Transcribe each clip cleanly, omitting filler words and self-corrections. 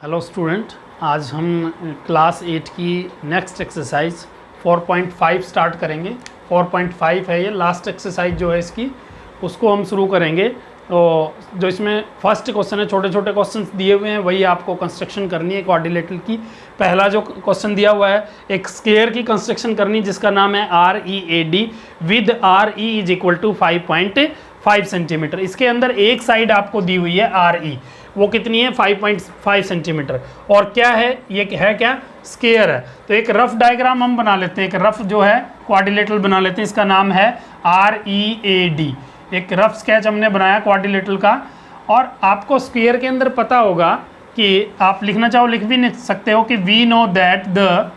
Hello student, आज हम class 8 की नेक्स्ट एक्सरसाइज 4.5 स्टार्ट करेंगे। 4.5 है ये लास्ट एक्सरसाइज जो है इसकी, उसको हम शुरू करेंगे। तो जो इसमें फर्स्ट क्वेश्चन है, छोटे छोटे क्वेश्चंस दिए हुए हैं, वही आपको कंस्ट्रक्शन करनी है क्वाड्रिलेटरल की। पहला जो क्वेश्चन दिया हुआ है, एक स्क्वायर की कंस्ट्रक्शन करनी है जिसका नाम है READ with RE is equal to 5.5 centimetre. इसके अंदर एक साइड आपको दी हुई है RE, वो कितनी है 5.5 सेंटीमीटर। और क्या है, ये है क्या, स्क्वायर है। तो एक रफ डायग्राम हम बना लेते हैं, एक रफ जो है क्वाड्रिलेटरल बना लेते हैं, इसका नाम है READ। एक रफ स्केच हमने बनाया क्वाड्रिलेटरल का। और आपको स्क्वायर के अंदर पता होगा कि आप लिखना चाहो लिख भी नहीं सकते हो कि we know that the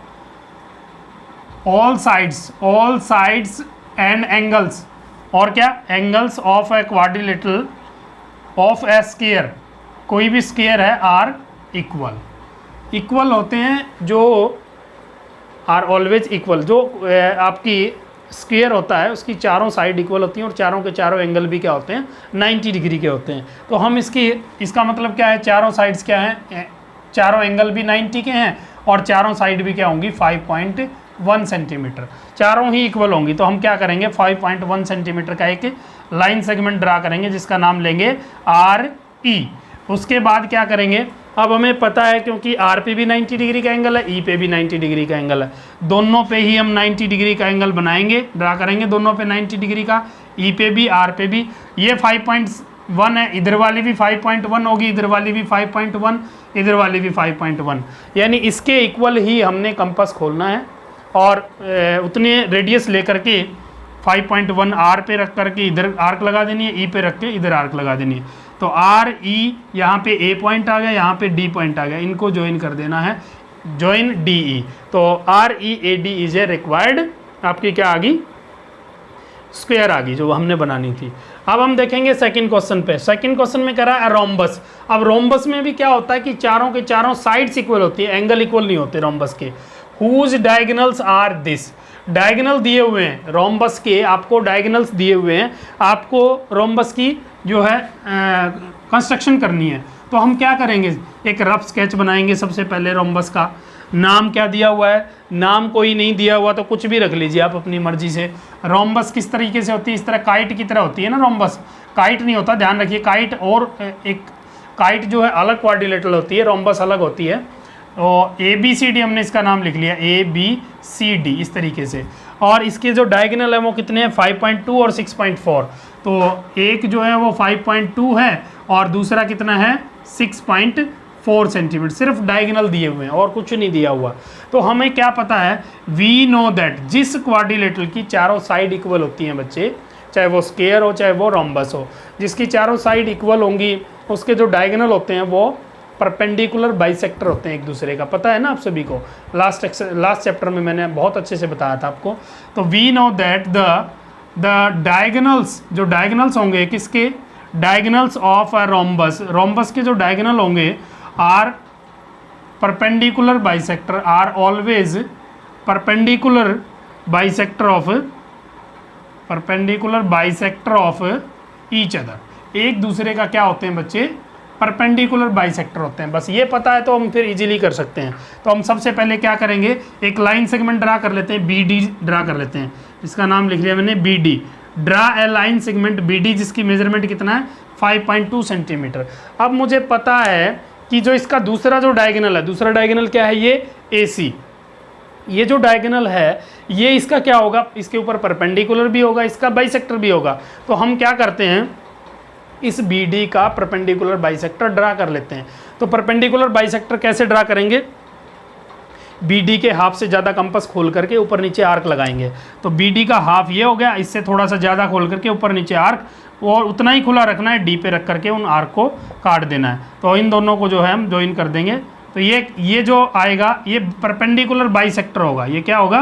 all sides and angles, और क्या, angles of a quadrilateral of a square, कोई भी स्क्वायर है, आर इक्वल होते हैं, जो आर ऑलवेज इक्वल। जो आपकी स्क्वायर होता है उसकी चारों साइड इक्वल होती हैं और चारों के चारों एंगल भी क्या होते हैं, 90 डिग्री के होते हैं। तो हम इसका मतलब क्या है, चारों साइड्स क्या हैं, चारों एंगल भी 90 के हैं और चारों साइड भी क्या होंगी 5.1 सेंटीमीटर, चारों ही इक्वल होंगी। तो हम क्या करेंगे, 5.1 सेंटीमीटर का एक लाइन सेगमेंट ड्रा करेंगे जिसका नाम लेंगे RE। उसके बाद क्या करेंगे, अब हमें पता है क्योंकि आर पे भी 90 डिग्री का एंगल है, ई पे भी 90 डिग्री का एंगल है, दोनों पे ही हम 90 डिग्री का एंगल बनाएंगे, ड्रा करेंगे दोनों पे 90 डिग्री का, ई पे भी आर पे भी। ये 5.1 है, इधर वाली भी 5.1 होगी, इधर वाली भी 5.1, इधर वाली भी 5.1, यानी इसके इक्वल ही हमने कंपास खोलना है और उतने रेडियस लेकर के 5.1 आर पे रख करके इधर आर्क लगा देनी है, ई पे रख के इधर आर्क लगा देनी है। तो RE यहाँ पे A पॉइंट आ गया, यहाँ पे D पॉइंट आ गया, इनको ज्वाइन कर देना है, ज्वाइन DE। तो READ इज ए रिक्वायर्ड, आपकी क्या आ गई, स्क्वायर आ गई जो हमने बनानी थी। अब हम देखेंगे सेकंड क्वेश्चन पे। सेकंड क्वेश्चन में कह रहा है रोम्बस। अब रोम्बस में भी क्या होता है कि चारों के चारों साइड्स इक्वल होती है, एंगल इक्वल नहीं होते रोम्बस के। Whose diagonals are this, diagonal दिए हुए हैं रोम्बस के, आपको डायगोनल्स दिए हुए हैं, आपको रोम्बस की जो है कंस्ट्रक्शन करनी है। तो हम क्या करेंगे, एक रफ स्केच बनाएंगे सबसे पहले रोम्बस का। नाम क्या दिया हुआ है, नाम कोई नहीं दिया हुआ तो कुछ भी रख लीजिए आप अपनी मर्जी से। रोम्बस किस तरीके से होती है, इस तरह काइट की तरह होती है ना रोम्बस, काइट नहीं होता, ध्यान रखिए। काइट और एक काइट जो है अलग क्वाड्रिलेटरल होती है, रोम्बस अलग होती है। और ABCD हमने इसका नाम लिख लिया, ABCD इस तरीके से। और इसके जो डायगोनल है वो कितने हैं, 5.2 और 6.4। तो एक जो है वो 5.2 है और दूसरा कितना है 6.4 सेंटीमीटर। सिर्फ डायगोनल दिए हुए हैं और कुछ नहीं दिया हुआ। तो हमें क्या पता है, वी नो दैट जिस क्वाड्रिलेटरल की चारों साइड इक्वल होती हैं बच्चे, चाहे वो स्क्वायर हो चाहे वो रोम्बस हो, जिसकी चारों साइड इक्वल होंगी उसके जो डायगोनल होते हैं वो परपेंडिकुलर बाइसेक्टर होते हैं एक दूसरे का, पता है ना आप सभी को। लास्ट चैप्टर में मैंने बहुत अच्छे से बताया था आपको। तो we know that the diagonals, जो डायगोनल्स होंगे किसके, diagonals of a rhombus, rhombus के जो डायगोनल होंगे are perpendicular bisector, are always perpendicular bisector of each other. एक दूसरे का क्या होते हैं बच्चे, परपेंडिकुलर बाइसेक्टर होते हैं। बस ये पता है तो हम फिर इजीली कर सकते हैं। तो हम सबसे पहले क्या करेंगे, एक लाइन सेगमेंट ड्रा कर लेते हैं, BD ड्रा कर लेते हैं, इसका नाम लिख लिया मैंने BD। Draw a line segment BD जिसकी मेजरमेंट कितना है 5.2 सेंटीमीटर। अब मुझे पता है कि जो इसका दूसरा जो डायगोनल है, दूसरा डायगोनल क्या है, ये AC, ये जो डायगोनल है ये इसका क्या होगा, इसके ऊपर परपेंडिकुलर भी होगा, इसका बाइसेक्टर भी होगा। तो हम क्या करते हैं, इस BD का परपेंडिकुलर बाइसेक्टर ड्रा कर लेते हैं। तो परपेंडिकुलर बाइसेक्टर कैसे ड्रा करेंगे, BD के हाफ से ज़्यादा कंपास खोल करके ऊपर नीचे आर्क लगाएंगे। तो BD का हाफ ये हो गया, इससे थोड़ा सा ज़्यादा खोल करके ऊपर नीचे आर्क, और उतना ही खुला रखना है, D पे रख करके उन आर्क को काट देना है। तो इन दोनों को जो है हम ज्वाइन कर देंगे। तो ये जो आएगा ये परपेंडिकुलर बाइसेक्टर होगा। ये क्या होगा,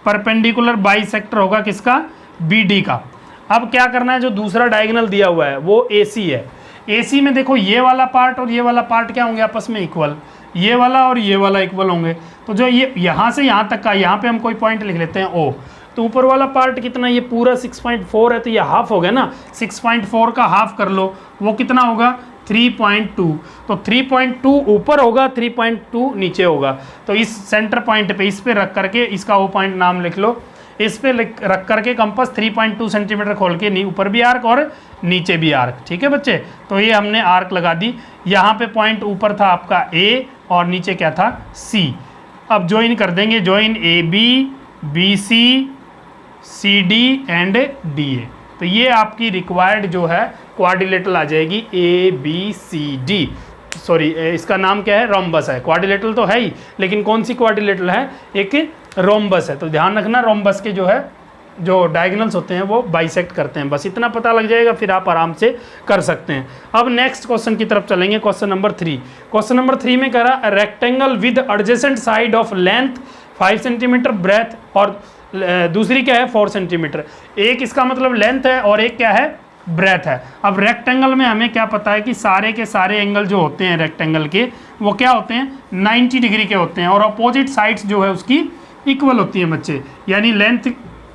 परपेंडिकुलर बाइसेक्टर होगा किसका, BD का। अब क्या करना है, जो दूसरा डायगोनल दिया हुआ है वो AC है। AC में देखो ये वाला पार्ट और ये वाला पार्ट क्या होंगे आपस में इक्वल, ये वाला और ये वाला इक्वल होंगे। तो जो ये यहाँ से यहाँ तक का, यहाँ पे हम कोई पॉइंट लिख लेते हैं O। तो ऊपर वाला पार्ट कितना, ये पूरा 6.4 है, तो ये हाफ हो गया ना, 6.4 का हाफ कर लो, वो कितना होगा 3.2, तो 3.2 ऊपर होगा, 3.2 नीचे होगा। तो इस सेंटर पॉइंट पे, इस पे रख करके, इसका वो पॉइंट नाम लिख लो, इस पे रख करके कंपास 3.2 सेंटीमीटर खोल के ऊपर भी आर्क और नीचे भी आर्क। ठीक है बच्चे, तो ये हमने आर्क लगा दी। यहाँ पे पॉइंट ऊपर था आपका ए और नीचे क्या था, सी। अब ज्वाइन कर देंगे, join A B, B C, C D and D A. तो ये आपकी रिक्वायर्ड जो है क्वाड्रिलेटरल आ जाएगी, A B C D. Sorry, इसका नाम क्या है, रोम्बस है। क्वाड्रिलेटरल तो है ही, लेकिन कौन सी क्वाड्रिलेटरल है, एक रोम्बस है। तो ध्यान रखना, रोम्बस के जो है जो डायगोनल्स होते हैं वो बाइसेक्ट करते हैं। बस इतना पता लग जाएगा, फिर आप आराम से कर सकते हैं। अब नेक्स्ट क्वेश्चन की तरफ चलेंगे, क्वेश्चन नंबर 3। क्वेश्चन नंबर 3 में कह रहा rectangle with adjacent side of length 5 centimetre, breadth, और दूसरी क्या है 4 सेंटीमीटर। एक इसका मतलब लेंथ है और एक क्या है, ब्रेथ है। अब रेक्टेंगल में हमें क्या पता है कि सारे के सारे एंगल जो होते हैं रेक्टेंगल के, वो क्या होते हैं, 90 डिग्री के होते हैं, और अपोजिट साइड्स जो है उसकी इक्वल होती हैं बच्चे। यानी लेंथ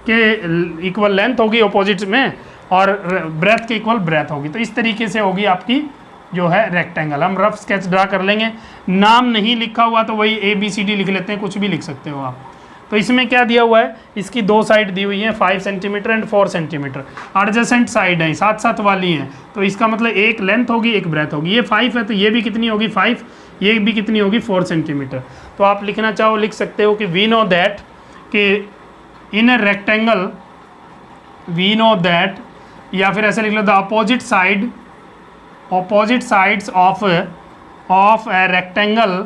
के इक्वल लेंथ होगी अपोजिट में, और ब्रेथ के इक्वल ब्रेथ होगी। तो इस तरीके से होगी आपकी जो है रेक्टेंगल। हम रफ स्केच ड्रा कर लेंगे। नाम नहीं लिखा हुआ तो वही ABCD लिख लेते हैं, कुछ भी लिख सकते हो आप। तो इसमें क्या दिया हुआ है, इसकी दो साइड दी हुई है 5 centimetre and 4 centimetre. Adjacent side है, साथ साथ वाली हैं, तो इसका मतलब एक लेंथ होगी एक ब्रेथ होगी। ये 5 है तो ये भी कितनी होगी 5, ये भी कितनी होगी 4 सेंटीमीटर। तो आप लिखना चाहो लिख सकते हो कि वी नो दैट कि in a rectangle, we know that, या फिर ऐसे लिख लो the opposite sides of a rectangle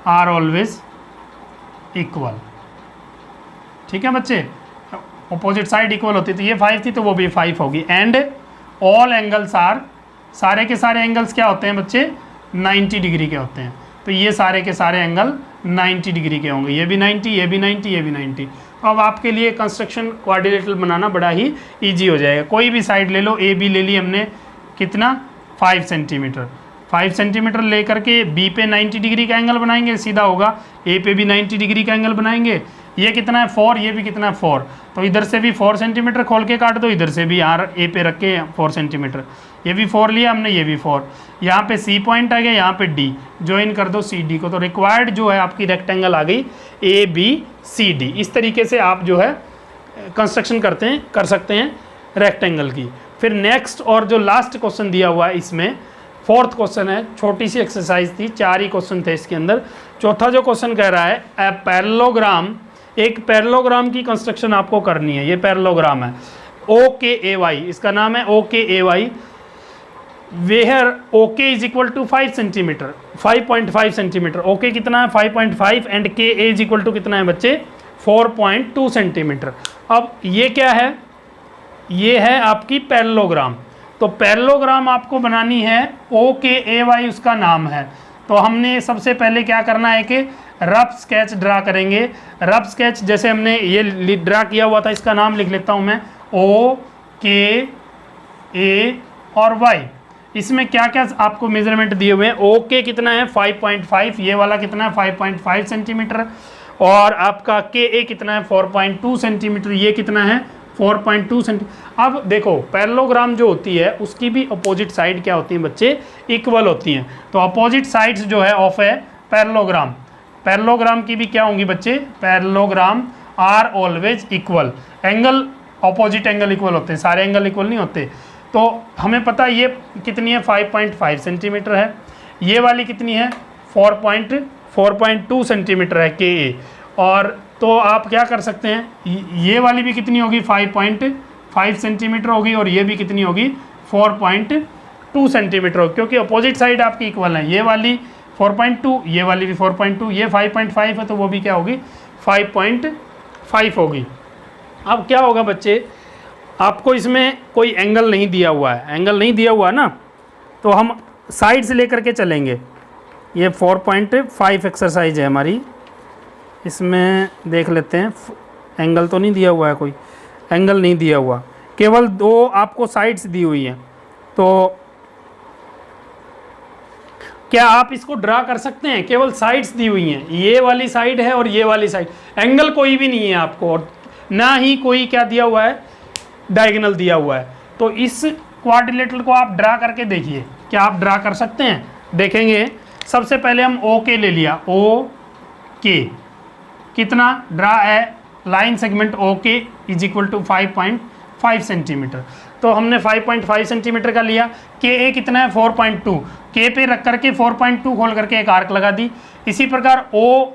are always equal. ठीक है बच्चे, अपोजिट साइड इक्वल होती, तो ये 5 थी तो वो भी 5 होगी। एंड ऑल एंगल्स आर, सारे के सारे एंगल्स क्या होते हैं बच्चे, 90 डिग्री के होते हैं। तो ये सारे के सारे एंगल 90 डिग्री के होंगे, ये भी 90, ये भी 90, ये भी 90। तो अब आपके लिए कंस्ट्रक्शन क्वाड्रिलेटरल बनाना बड़ा ही ईजी हो जाएगा। कोई भी साइड ले लो, ए बी ले ली हमने, कितना 5 सेंटीमीटर, 5 सेंटीमीटर लेकर के बी पे 90 डिग्री का एंगल बनाएंगे, सीधा होगा। ए पे भी 90 डिग्री का एंगल बनाएंगे। ये कितना है 4, ये भी कितना है 4, तो इधर से भी 4 सेंटीमीटर खोल के काट दो, इधर से भी यहाँ ए पे रख के 4 सेंटीमीटर, ये भी 4 लिया हमने, ये भी 4। यहाँ पे सी पॉइंट आ गया, यहाँ पे डी, ज्वाइन कर दो सी डी को। तो रिक्वायर्ड जो है आपकी रेक्टेंगल आ गई ABCD। इस तरीके से आप जो है कंस्ट्रक्शन कर सकते हैं रेक्टेंगल की। फिर नेक्स्ट और जो लास्ट क्वेश्चन दिया हुआ है इसमें, 4th क्वेश्चन है, छोटी सी एक्सरसाइज थी, 4 ही क्वेश्चन थे इसके अंदर। चौथा जो क्वेश्चन कह रहा है ए पैरेललोग्राम, एक पैरेललोग्राम की कंस्ट्रक्शन आपको करनी है। ये पैरेललोग्राम है OKAY, इसका नाम है OKAY, where OK is equal to 5 centimetre, 5.5 centimetre. OK कितना है 5.5 and KA is equal to कितना है बच्चे 4.2 सेंटीमीटर। अब ये क्या है, ये है आपकी पैरेललोग्राम। तो पैरेललोग्राम आपको बनानी है, OKAY उसका नाम है। तो हमने सबसे पहले क्या करना है कि रफ स्केच ड्रा करेंगे। रफ स्केच जैसे हमने ये ड्रा किया हुआ था, इसका नाम लिख लेता हूँ मैं OKA और Y। इसमें क्या क्या आपको मेजरमेंट दिए हुए हैं, OK कितना है 5.5, ये वाला कितना है 5.5 सेंटीमीटर, और आपका KA कितना है 4.2 सेंटीमीटर, ये कितना है 4.2 सेंटीमीटर। अब देखो पैरेललोग्राम जो होती है उसकी भी अपोजिट साइड क्या होती हैं बच्चे, इक्वल होती हैं। तो अपोजिट साइड्स जो है ऑफ है पैरेललोग्राम, पैरेललोग्राम की भी क्या होंगी बच्चे, parallelogram are always equal. Angle opposite angle equal होते हैं, सारे एंगल इक्वल नहीं होते। तो हमें पता है ये कितनी है 5.5 सेंटीमीटर है, ये वाली कितनी है 4.2 सेंटीमीटर है KA। और तो आप क्या कर सकते हैं, ये वाली भी कितनी होगी 5.5 सेंटीमीटर होगी, और ये भी कितनी होगी 4.2 सेंटीमीटर होगी, क्योंकि अपोजिट साइड आपकी इक्वल है। ये वाली 4.2, ये वाली भी 4.2, ये 5.5 है तो वो भी क्या होगी 5.5 होगी। अब क्या होगा बच्चे, आपको इसमें कोई एंगल नहीं दिया हुआ है, एंगल नहीं दिया हुआ है ना, तो हम साइड से लेकर के चलेंगे। ये 4.5 एक्सरसाइज है हमारी, इसमें देख लेते हैं। एंगल तो नहीं दिया हुआ है, कोई एंगल नहीं दिया हुआ, केवल दो आपको साइड्स दी हुई हैं। तो क्या आप इसको ड्रा कर सकते हैं, केवल साइड्स दी हुई हैं, ये वाली साइड है और ये वाली साइड, एंगल कोई भी नहीं है आपको, और ना ही कोई क्या दिया हुआ है डायगोनल दिया हुआ है। तो इस क्वाड्रिलेटरल को आप ड्रा करके देखिए क्या आप ड्रा कर सकते हैं? देखेंगे, सबसे पहले हम ओ के ले लिया, ओ के कितना ड्रा है, लाइन सेगमेंट ओ के इज इक्वल टू 5.5 सेंटीमीटर। तो हमने 5.5 सेंटीमीटर का लिया। के ए कितना है 4.2, के पे रख करके 4.2 खोल करके एक आर्क लगा दी। इसी प्रकार ओ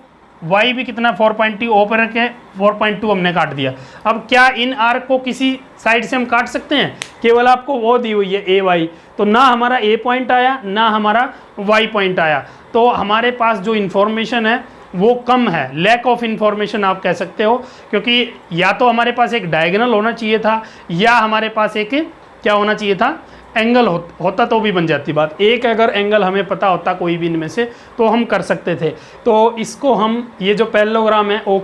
वाई भी कितना 4.2, ओ पर रख के 4.2 हमने काट दिया। अब क्या इन आर्क को किसी साइड से हम काट सकते हैं? केवल आपको वो दी हुई है ए वाई, तो ना हमारा ए पॉइंट आया ना हमारा वाई पॉइंट आया, तो हमारे पास जो इन्फॉर्मेशन है वो कम है, लैक ऑफ इन्फॉर्मेशन आप कह सकते हो, क्योंकि या तो हमारे पास एक डायगोनल होना चाहिए था या हमारे पास एक क्या होना चाहिए था, एंगल होता तो भी बन जाती बात। एक अगर एंगल हमें पता होता कोई भी इनमें से तो हम कर सकते थे। तो इसको हम, ये जो पैरेललोग्राम है ओ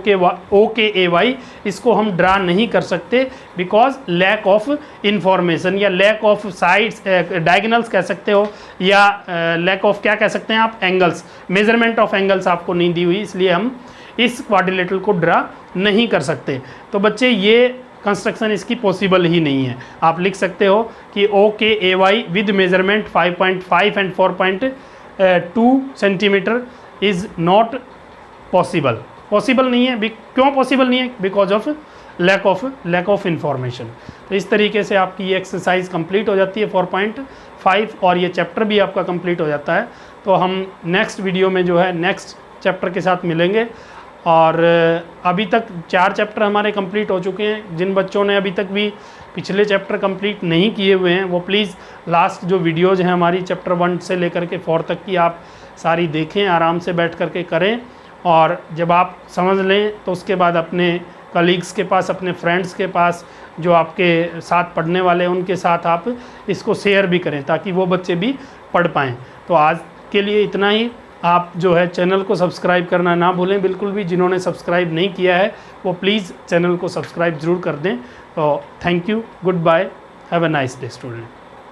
के ए वाई, इसको हम ड्रा नहीं कर सकते बिकॉज लैक ऑफ इंफॉर्मेशन या लैक ऑफ साइड्स, डायगोनल्स कह सकते हो, या लैक ऑफ क्या कह सकते हैं आप, एंगल्स, मेजरमेंट ऑफ एंगल्स आपको नहीं दी हुई, इसलिए हम इस क्वाड्रिलेटरल को ड्रा नहीं कर सकते। तो बच्चे ये कंस्ट्रक्शन इसकी पॉसिबल ही नहीं है। आप लिख सकते हो कि O K A Y with measurement 5.5 and 4.2 centimetre is not possible. Possible नहीं है, क्यों पॉसिबल नहीं है? Because of lack of information. तो इस तरीके से आपकी ये एक्सरसाइज कंप्लीट हो जाती है 4.5, और ये चैप्टर भी आपका कंप्लीट हो जाता है। तो हम नेक्स्ट वीडियो में जो है नेक्स्ट चैप्टर के साथ मिलेंगे। और अभी तक 4 चैप्टर हमारे कंप्लीट हो चुके हैं। जिन बच्चों ने अभी तक भी पिछले चैप्टर कंप्लीट नहीं किए हुए हैं वो प्लीज़ लास्ट जो वीडियोज़ हैं हमारी चैप्टर 1 से लेकर के 4 तक की आप सारी देखें, आराम से बैठ करके करें। और जब आप समझ लें तो उसके बाद अपने कलीग्स के पास, अपने फ्रेंड्स के पास जो आपके साथ पढ़ने वाले हैं उनके साथ आप इसको शेयर भी करें ताकि वो बच्चे भी पढ़ पाएँ। तो आज के लिए इतना ही। आप जो है चैनल को सब्सक्राइब करना ना भूलें बिल्कुल भी। जिन्होंने सब्सक्राइब नहीं किया है वो प्लीज़ चैनल को सब्सक्राइब ज़रूर कर दें। तो thank you, goodbye, have a nice day student.